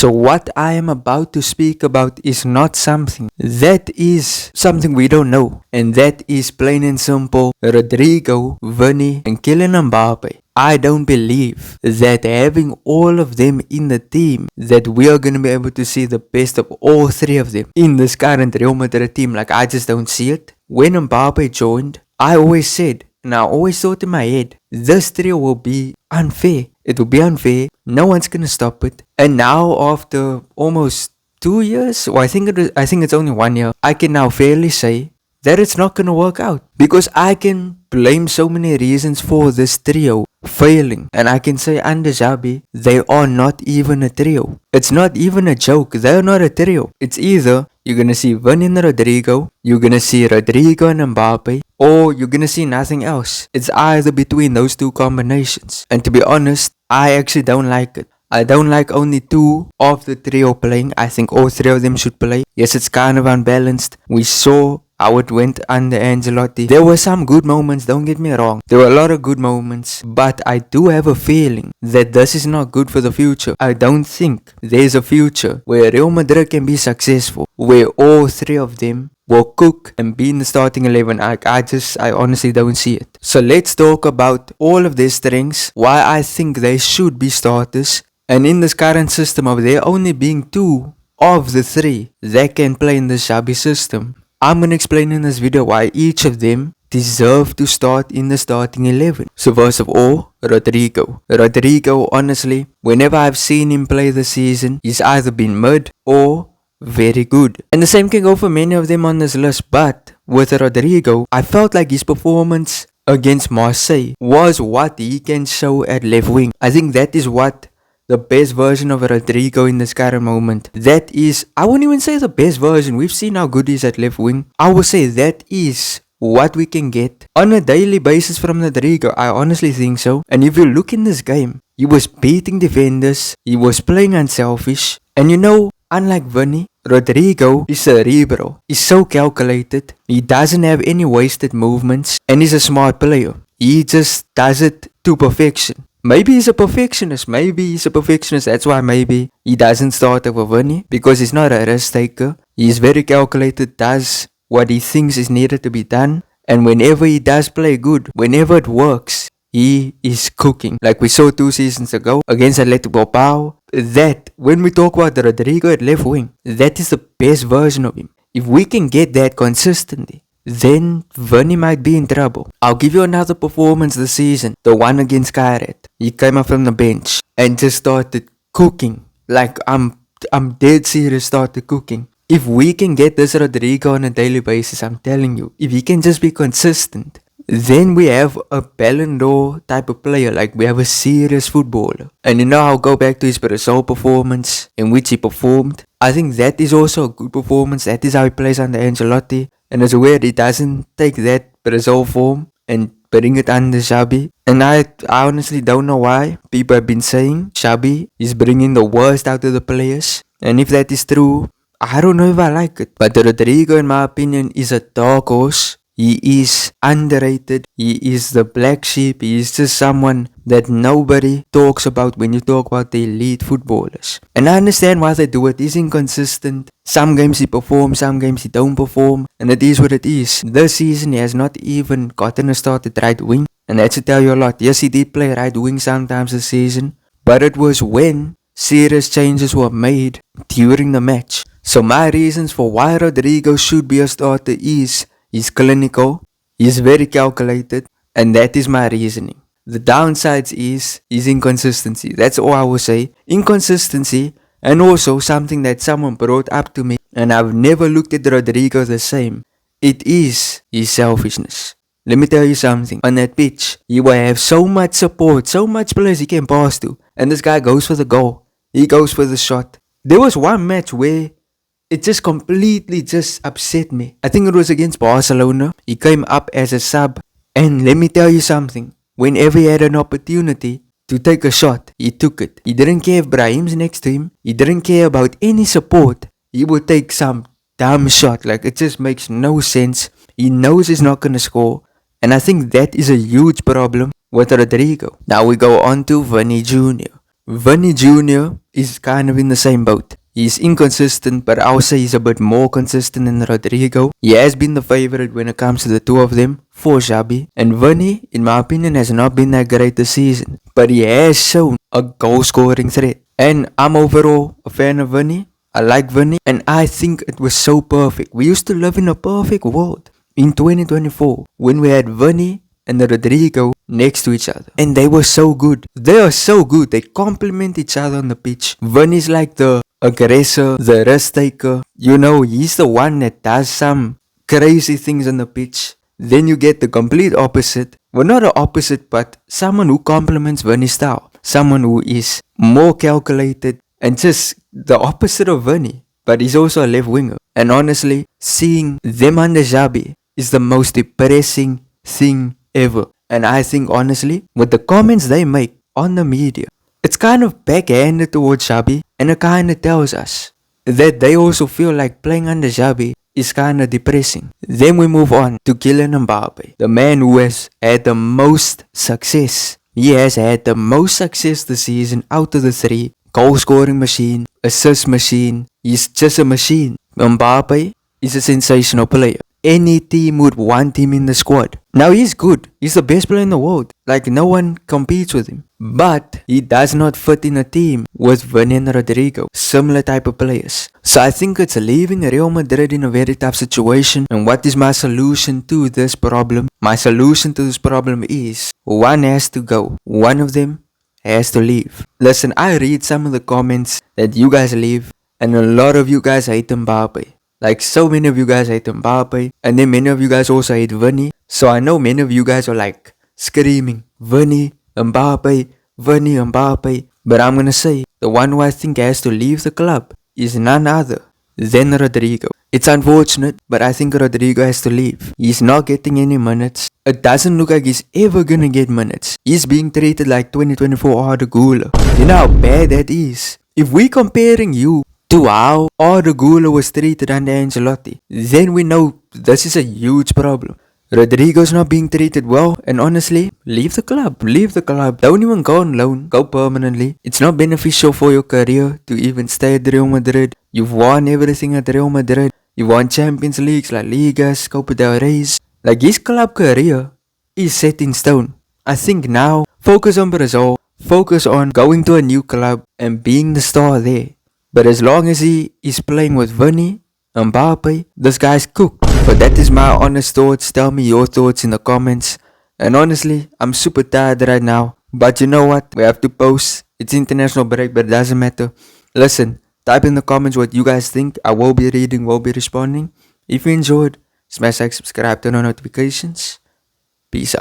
So what I am about to speak about is not something. That is something we don't know. And that is plain and simple Rodrygo, Vini and Kylian Mbappe. I don't believe that having all of them in the team, that we are going to be able to see the best of all three of them in this current Real Madrid team. Like, I just don't see it. When Mbappe joined, I always said, and I always thought in my head, this trio will be unfair. It will be unfair. No one's gonna stop it. And now, after almost 2 years, or I think it's only 1 year, I can now fairly say that it's not gonna work out, because I can blame so many reasons for this trio failing, and I can say under Xabi, they are not even a trio. It's not even a joke. They're not a trio. It's either you're gonna see Vini and Rodrygo, you're gonna see Rodrygo and Mbappe, or you're gonna see nothing else. It's either between those two combinations. And to be honest, I actually don't like it. I don't like only two of the trio playing. I think all three of them should play. Yes, it's kind of unbalanced. We saw how it went under Ancelotti. There were some good moments, don't get me wrong. There were a lot of good moments, but I do have a feeling that this is not good for the future. I don't think there's a future where Real Madrid can be successful, where all three of them will cook and be in the starting 11. I honestly don't see it. So let's talk about all of their strengths, why I think they should be starters, and in this current system of there only being two of the three that can play in the Xabi system, I'm gonna explain in this video why each of them deserve to start in the starting 11. So first of all, Rodrygo. Rodrygo, honestly, whenever I've seen him play this season, he's either been mid or very good. And the same can go for many of them on this list, but with Rodrygo, I felt like his performance against Marseille was what he can show at left wing. I think that is what the best version of Rodrygo in this current moment. That is, I wouldn't even say the best version. We've seen how good he is at left wing. I would say that is what we can get on a daily basis from Rodrygo. I honestly think so. And if you look in this game, he was beating defenders, he was playing unselfish, and you know, unlike Vini, Rodrygo is cerebral. He's so calculated. He doesn't have any wasted movements, and he's a smart player. He just does it to perfection. Maybe he's a perfectionist. That's why maybe he doesn't start over Vini, because he's not a risk taker. He's very calculated, does what he thinks is needed to be done. And whenever he does play good, whenever it works, he is cooking. Like we saw 2 seasons ago against Athletic Bilbao. That, when we talk about Rodrygo at left wing, that is the best version of him. If we can get that consistently, then Vini might be in trouble. I'll give you another performance this season, the one against Kairat. He came up from the bench and just started cooking. Like, I'm dead serious, started cooking. If we can get this Rodrygo on a daily basis, I'm telling you, if he can just be consistent, then we have a Ballon d'Or type of player. Like, we have a serious footballer. And you know, I'll go back to his Brazil performance, in which he performed. I think that is also a good performance. That is how he plays under Ancelotti. And it's weird he doesn't take that Brazil form and bring it under Xabi. And I honestly don't know why people have been saying Xabi is bringing the worst out of the players. And if that is true, I don't know if I like it. But Rodrygo, in my opinion, is a dark horse. He is underrated. He is the black sheep. He is just someone that nobody talks about when you talk about the elite footballers. And I understand why they do it. He's inconsistent. Some games he performs, some games he don't perform. And it is what it is. This season he has not even gotten a start at right wing. And that should tell you a lot. Yes, he did play right wing sometimes this season. But it was when serious changes were made during the match. So my reasons for why Rodrygo should be a starter is: he's clinical, he's very calculated, and that is my reasoning. The downsides is his inconsistency. That's all I will say. Inconsistency, and also something that someone brought up to me, and I've never looked at Rodrygo the same. It is his selfishness. Let me tell you something. On that pitch, he will have so much support, so much players he can pass to, and this guy goes for the goal. He goes for the shot. There was one match where it just completely just upset me. I think it was against Barcelona. He came up as a sub. And let me tell you something. Whenever he had an opportunity to take a shot, he took it. He didn't care if Brahim's next to him. He didn't care about any support. He would take some dumb shot. Like, it just makes no sense. He knows he's not going to score. And I think that is a huge problem with Rodrygo. Now we go on to Vini Jr. Vini Jr. is kind of in the same boat. He's inconsistent, but I would say he's a bit more consistent than Rodrygo. He has been the favorite when it comes to the two of them, for Xabi. And Vini, in my opinion, has not been that great this season, but he has shown a goal-scoring threat. And I'm overall a fan of Vini. I like Vini, and I think it was so perfect. We used to live in a perfect world in 2024 when we had Vini and Rodrygo next to each other, and they were so good. They are so good. They complement each other on the pitch. Vini's like the aggressor, the risk taker. You know, he's the one that does some crazy things on the pitch. Then you get the complete opposite. Well, not the opposite, but someone who complements Vini's style. Someone who is more calculated and just the opposite of Vini. But he's also a left winger. And honestly, seeing them under Xabi is the most depressing thing ever. And I think honestly, with the comments they make on the media, it's kind of backhanded towards Xabi, and it kind of tells us that they also feel like playing under Xabi is kind of depressing. Then we move on to Kylian Mbappe, the man who has had the most success. He has had the most success this season out of the three. Goal scoring machine, assist machine. He's just a machine. Mbappe is a sensational player. Any team would want him in the squad. Now he's good. He's the best player in the world. Like no one competes with him. But he does not fit in a team with Vini and Rodrygo. Similar type of players. So I think it's leaving Real Madrid in a very tough situation. And what is my solution to this problem? My solution to this problem is one has to go. One of them has to leave. Listen, I read some of the comments that you guys leave, and a lot of you guys hate Mbappe. Like so many of you guys hate Mbappe, and then many of you guys also hate Vini. So I know many of you guys are like screaming, Vini, Mbappe, Vini, Mbappe. But I'm gonna say, the one who I think has to leave the club is none other than Rodrygo. It's unfortunate, but I think Rodrygo has to leave. He's not getting any minutes. It doesn't look like he's ever gonna get minutes. He's being treated like 2024 Rodrygo. You know how bad that is? If we comparing you to how Rodrygo was treated under Ancelotti, then we know this is a huge problem. Rodrygo's not being treated well, and honestly, leave the club. Leave the club. Don't even go on loan. Go permanently. It's not beneficial for your career to even stay at Real Madrid. You've won everything at Real Madrid. You won Champions Leagues, La Ligas, Copa del Reyes. Like his club career is set in stone. I think now, focus on Brazil. Focus on going to a new club and being the star there. But as long as he is playing with Vini, Mbappe, this guy's cooked. But that is my honest thoughts. Tell me your thoughts in the comments. And honestly, I'm super tired right now. But you know what? We have to post. It's international break, but it doesn't matter. Listen, type in the comments what you guys think. I will be reading, will be responding. If you enjoyed, smash like, subscribe, turn on notifications. Peace out.